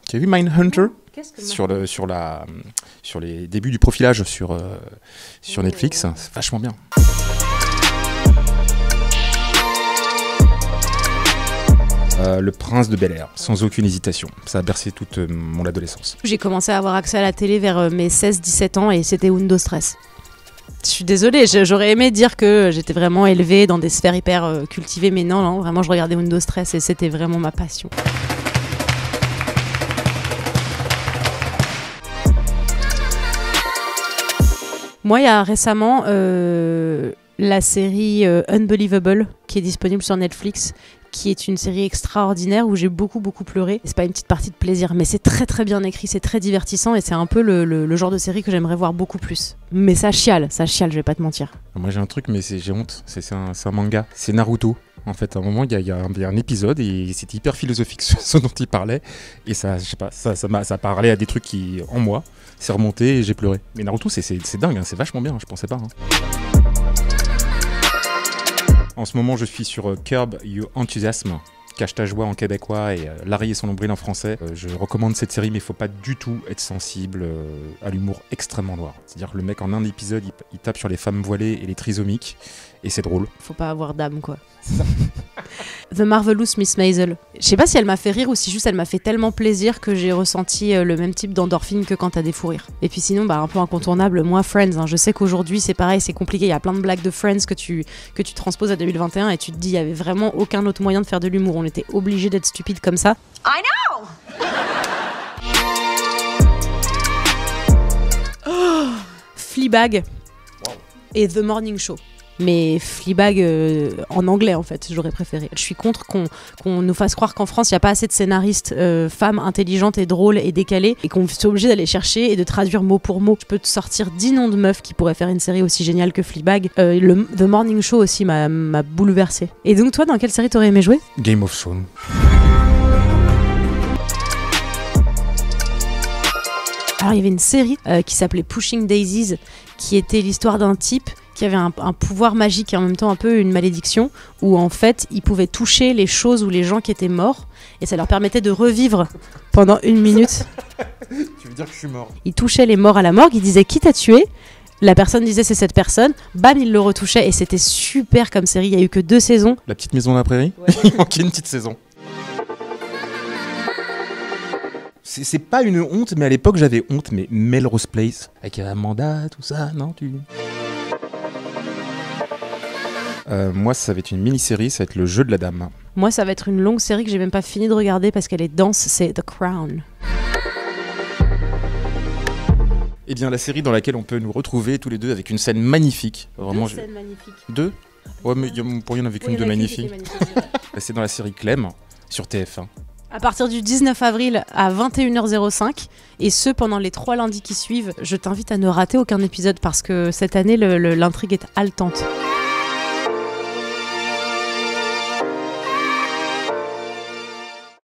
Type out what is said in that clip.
Tu as vu Mindhunter? Qu'est-ce que sur les débuts du profilage sur Netflix, c'est vachement bien. Le Prince de Bel-Air, sans aucune hésitation. Ça a bercé toute mon adolescence. J'ai commencé à avoir accès à la télé vers mes 16-17 ans et c'était Windows Stress. Je suis désolée, j'aurais aimé dire que j'étais vraiment élevée dans des sphères hyper cultivées, mais non, vraiment je regardais Windows Stress et c'était vraiment ma passion. Moi, il y a récemment la série Unbelievable qui est disponible sur Netflix, qui est une série extraordinaire où j'ai beaucoup pleuré. C'est pas une petite partie de plaisir, mais c'est très très bien écrit, c'est très divertissant et c'est un peu le genre de série que j'aimerais voir beaucoup plus. Mais ça chiale, je vais pas te mentir. Moi j'ai un truc, mais j'ai honte, c'est un manga, c'est Naruto. En fait, à un moment, il y a un épisode et c'était hyper philosophique ce dont il parlait. Et ça, je sais pas, ça parlait à des trucs qui, en moi, c'est remonté et j'ai pleuré. Mais Naruto, c'est dingue, hein, c'est vachement bien, je pensais pas. Hein. En ce moment, je suis sur Curb Your Enthusiasm, Cache ta joie en québécois et Larry et son nombril en français. Je recommande cette série, mais il faut pas du tout être sensible à l'humour extrêmement noir. C'est-à-dire que le mec, en un épisode, il tape sur les femmes voilées et les trisomiques, et c'est drôle. Faut pas avoir d'âme, quoi. The Marvelous Miss Maisel. Je sais pas si elle m'a fait rire ou si juste elle m'a fait tellement plaisir que j'ai ressenti le même type d'endorphine que quand t'as des fous rires. Et puis sinon, un peu incontournable, moi Friends, hein, je sais qu'aujourd'hui c'est pareil, c'est compliqué, il y a plein de blagues de Friends que tu transposes à 2021 et tu te dis il y avait vraiment aucun autre moyen de faire de l'humour, on était obligé d'être stupide comme ça. I know. Fleabag et The Morning Show. Mais Fleabag en anglais en fait, j'aurais préféré. Je suis contre qu'on nous fasse croire qu'en France il n'y a pas assez de scénaristes femmes intelligentes et drôles et décalées et qu'on soit obligé d'aller chercher et de traduire mot pour mot. Je peux te sortir 10 noms de meufs qui pourraient faire une série aussi géniale que Fleabag. The Morning Show aussi m'a bouleversée. Et donc toi, dans quelle série t'aurais aimé jouer? Game of Thrones. Alors il y avait une série qui s'appelait Pushing Daisies, qui était l'histoire d'un type qui avait un pouvoir magique et en même temps un peu une malédiction, où en fait il pouvait toucher les choses ou les gens qui étaient morts et ça leur permettait de revivre pendant 1 minute. Tu veux dire que je suis mort? Il touchait les morts à la morgue, il disait qui t'a tué, la personne disait c'est cette personne, bam il le retouchait et c'était super comme série. Il n'y a eu que 2 saisons. La petite maison de la prairie. Ouais. Il manquait une petite saison. C'est pas une honte, mais à l'époque j'avais honte, mais Melrose Place, avec Amanda, tout ça, non tu... Moi ça va être une mini-série, ça va être Le Jeu de la Dame. Moi ça va être une longue série que j'ai même pas fini de regarder parce qu'elle est dense, c'est The Crown. Eh bien la série dans laquelle on peut nous retrouver tous les deux avec une scène magnifique. Vraiment, 2 scènes magnifiques. 2 Ouais mais pour y en avait qu'une de magnifique. C'est dans la série Clem, sur TF1. À partir du 19 avril à 21h05, et ce pendant les 3 lundis qui suivent, je t'invite à ne rater aucun épisode parce que cette année l'intrigue est haletante.